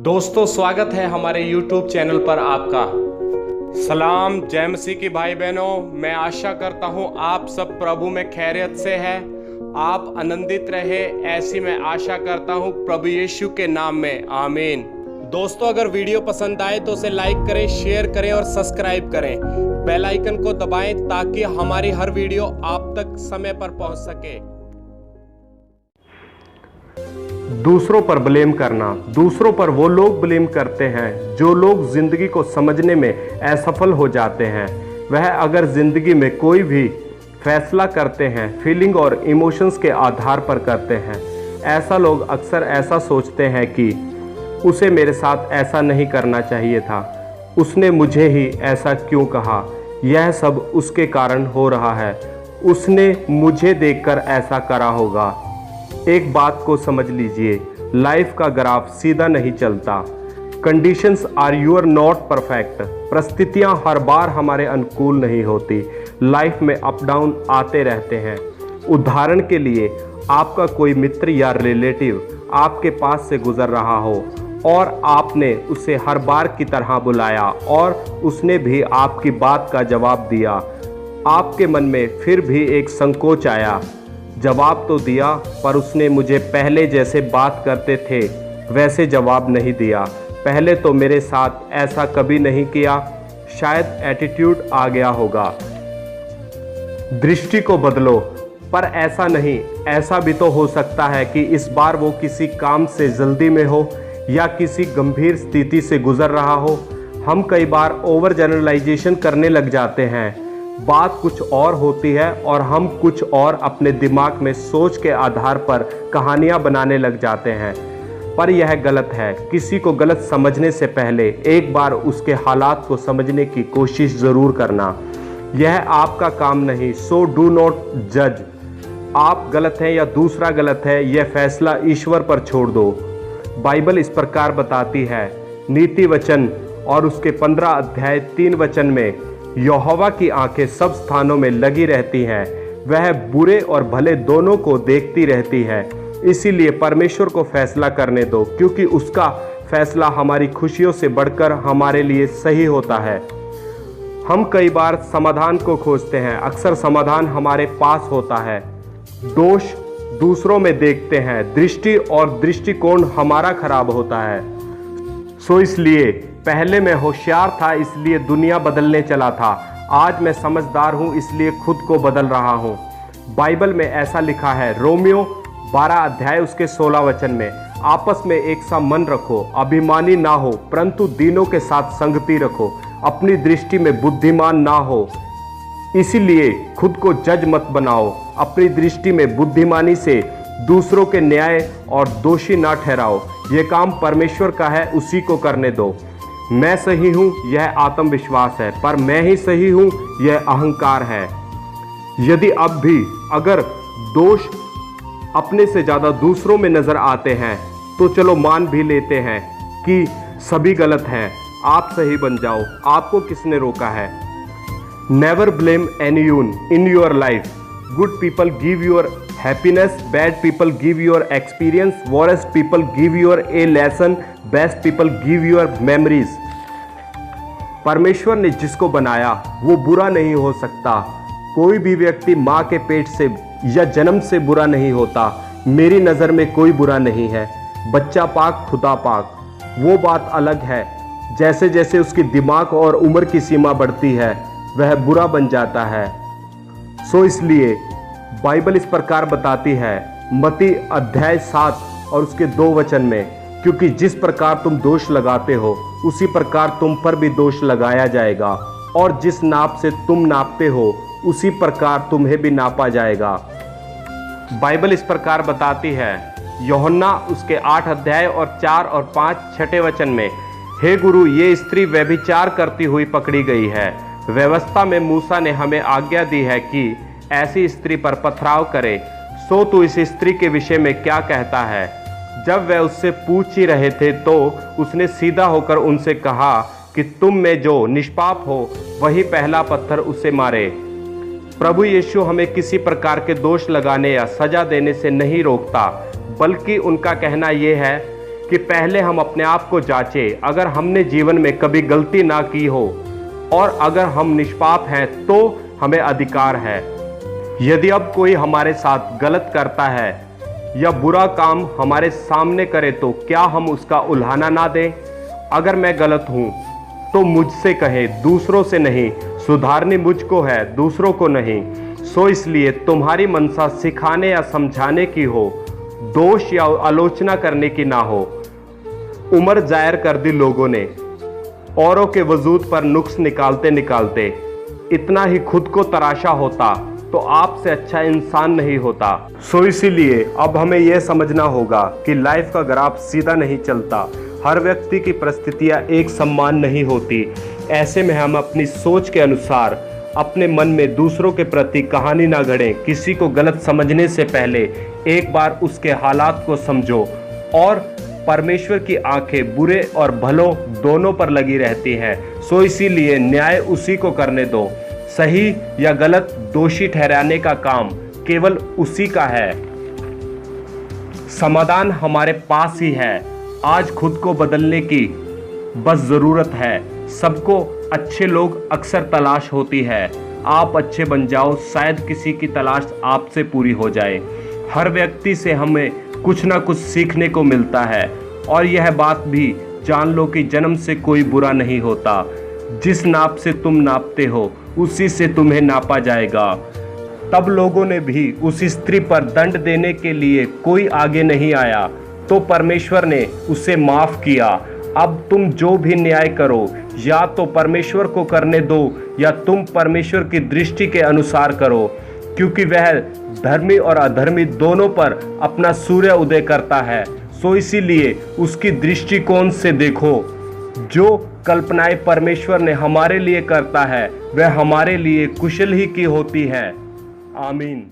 दोस्तों स्वागत है हमारे YouTube चैनल पर आपका। सलाम जय मसीह की भाई बहनों, मैं आशा करता हूँ आप सब प्रभु में खैरियत से हैं, आप आनंदित रहे, ऐसी मैं आशा करता हूँ प्रभु यीशु के नाम में, आमीन। दोस्तों अगर वीडियो पसंद आए तो उसे लाइक करें, शेयर करें और सब्सक्राइब करें, बेल आइकन को दबाएं ताकि हमारी हर वीडियो आप तक समय पर पहुँच सके। दूसरों पर ब्लेम करना। दूसरों पर वो लोग ब्लेम करते हैं जो लोग जिंदगी को समझने में असफल हो जाते हैं। वह अगर जिंदगी में कोई भी फैसला करते हैं फीलिंग और इमोशंस के आधार पर करते हैं। ऐसा लोग अक्सर ऐसा सोचते हैं कि उसे मेरे साथ ऐसा नहीं करना चाहिए था, उसने मुझे ही ऐसा क्यों कहा, यह सब उसके कारण हो रहा है, उसने मुझे देखकर ऐसा करा होगा। एक बात को समझ लीजिए, लाइफ का ग्राफ सीधा नहीं चलता। Conditions are your not perfect. परिस्थितियाँ हर बार हमारे अनुकूल नहीं होती। लाइफ में अप डाउन आते रहते हैं। उदाहरण के लिए आपका कोई मित्र या रिलेटिव आपके पास से गुजर रहा हो और आपने उसे हर बार की तरह बुलाया और उसने भी आपकी बात का जवाब दिया। आपके मन में फिर भी एक संकोच आया, जवाब तो दिया पर उसने मुझे पहले जैसे बात करते थे वैसे जवाब नहीं दिया, पहले तो मेरे साथ ऐसा कभी नहीं किया, शायद एटीट्यूड आ गया होगा। दृष्टि को बदलो। पर ऐसा नहीं, ऐसा भी तो हो सकता है कि इस बार वो किसी काम से जल्दी में हो या किसी गंभीर स्थिति से गुजर रहा हो। हम कई बार ओवर जनरलाइजेशन करने लग जाते हैं। बात कुछ और होती है और हम कुछ और अपने दिमाग में सोच के आधार पर कहानियां बनाने लग जाते हैं। पर यह गलत है। किसी को गलत समझने से पहले एक बार उसके हालात को समझने की कोशिश ज़रूर करना। यह आपका काम नहीं, सो डू नॉट जज। आप गलत हैं या दूसरा गलत है, यह फैसला ईश्वर पर छोड़ दो। बाइबल इस प्रकार बताती है, नीति वचन और उसके 15 अध्याय 3 वचन में, यहोवा की आंखें सब स्थानों में लगी रहती हैं, वह बुरे और भले दोनों को देखती रहती है। इसीलिए परमेश्वर को फैसला करने दो, क्योंकि उसका फैसला हमारी खुशियों से बढ़कर हमारे लिए सही होता है। हम कई बार समाधान को खोजते हैं, अक्सर समाधान हमारे पास होता है। दोष दूसरों में देखते हैं, दृष्टि और दृष्टिकोण हमारा खराब होता है। सो इसलिए पहले मैं होशियार था इसलिए दुनिया बदलने चला था, आज मैं समझदार हूँ इसलिए खुद को बदल रहा हूँ। बाइबल में ऐसा लिखा है, रोमियो 12 अध्याय उसके 16 वचन में, आपस में एक सा मन रखो, अभिमानी ना हो परंतु दीनों के साथ संगति रखो, अपनी दृष्टि में बुद्धिमान ना हो, इसीलिए खुद को जज मत बनाओ, अपनी दृष्टि में बुद्धिमानी से दूसरों के न्याय और दोषी ना ठहराओ। ये काम परमेश्वर का है, उसी को करने दो। मैं सही हूँ यह आत्मविश्वास है, पर मैं ही सही हूँ यह अहंकार है। यदि अब भी अगर दोष अपने से ज़्यादा दूसरों में नज़र आते हैं तो चलो मान भी लेते हैं कि सभी गलत हैं, आप सही बन जाओ, आपको किसने रोका है। Never blame anyone in your life. Good people give your happiness, bad people give your experience, worst people give your a lesson, best people give your memories. परमेश्वर ने जिसको बनाया वो बुरा नहीं हो सकता। कोई भी व्यक्ति माँ के पेट से या जन्म से बुरा नहीं होता। मेरी नज़र में कोई बुरा नहीं है। बच्चा पाक खुदा पाक, वो बात अलग है। जैसे जैसे उसकी दिमाग और उम्र की सीमा बढ़ती है वह बुरा बन जाता है। सो इसलिए बाइबल इस प्रकार बताती है, मत्ती अध्याय 7 और उसके 2 वचन में, क्योंकि जिस प्रकार तुम दोष लगाते हो उसी प्रकार तुम पर भी दोष लगाया जाएगा, और जिस नाप से तुम नापते हो उसी प्रकार तुम्हें भी नापा जाएगा। बाइबल इस प्रकार बताती है, यूहन्ना उसके 8 अध्याय और 4 और 5 छठे वचन में, हे गुरु, ये स्त्री व्यभिचार करती हुई पकड़ी गई है। व्यवस्था में मूसा ने हमें आज्ञा दी है कि ऐसी स्त्री पर पथराव करे, सो तू इस स्त्री के विषय में क्या कहता है। जब वह उससे पूछ ही रहे थे तो उसने सीधा होकर उनसे कहा कि तुम में जो निष्पाप हो वही पहला पत्थर उसे मारे। प्रभु यीशु हमें किसी प्रकार के दोष लगाने या सजा देने से नहीं रोकता, बल्कि उनका कहना यह है कि पहले हम अपने आप को जांचें। अगर हमने जीवन में कभी गलती ना की हो और अगर हम निष्पाप हैं तो हमें अधिकार है। यदि अब कोई हमारे साथ गलत करता है या बुरा काम हमारे सामने करे तो क्या हम उसका उल्हाना ना दें? अगर मैं गलत हूं तो मुझसे कहे, दूसरों से नहीं। सुधारनी मुझको है, दूसरों को नहीं। सो इसलिए तुम्हारी मनसा सिखाने या समझाने की हो, दोष या आलोचना करने की ना हो। उम्र जाहिर कर दी लोगों ने, औरों के वजूद पर नुक्स निकालते निकालते। इतना ही खुद को तराशा होता तो आपसे अच्छा इंसान नहीं होता। सो इसीलिए अब हमें यह समझना होगा कि लाइफ का ग्राफ सीधा नहीं चलता। हर व्यक्ति की परिस्थितियां एक समान नहीं होती। ऐसे में हम अपनी सोच के अनुसार अपने मन में दूसरों के प्रति कहानी ना गढ़ें। किसी को गलत समझने से पहले एक बार उसके हालात को समझो। और परमेश्वर की आंखें बुरे और भलों दोनों पर लगी रहती हैं। सो इसीलिए न्याय उसी को करने दो। सही या गलत दोषी ठहराने का काम केवल उसी का है। समाधान हमारे पास ही है। आज खुद को बदलने की बस ज़रूरत है। सबको अच्छे लोग अक्सर तलाश होती है। आप अच्छे बन जाओ, शायद किसी की तलाश आपसे पूरी हो जाए। हर व्यक्ति से हमें कुछ ना कुछ सीखने को मिलता है। और यह बात भी जान लो कि जन्म से कोई बुरा नहीं होता। जिस नाप से तुम नापते हो उसी से तुम्हें नापा जाएगा। तब लोगों ने भी उस स्त्री पर दंड देने के लिए कोई आगे नहीं आया तो परमेश्वर ने उसे माफ किया। अब तुम जो भी न्याय करो या तो परमेश्वर को करने दो या तुम परमेश्वर की दृष्टि के अनुसार करो, क्योंकि वह धर्मी और अधर्मी दोनों पर अपना सूर्य उदय करता है। सो इसीलिए उसकी दृष्टिकोण से देखो। जो कल्पनाएं परमेश्वर ने हमारे लिए करता है वह हमारे लिए कुशल ही की होती है। आमीन।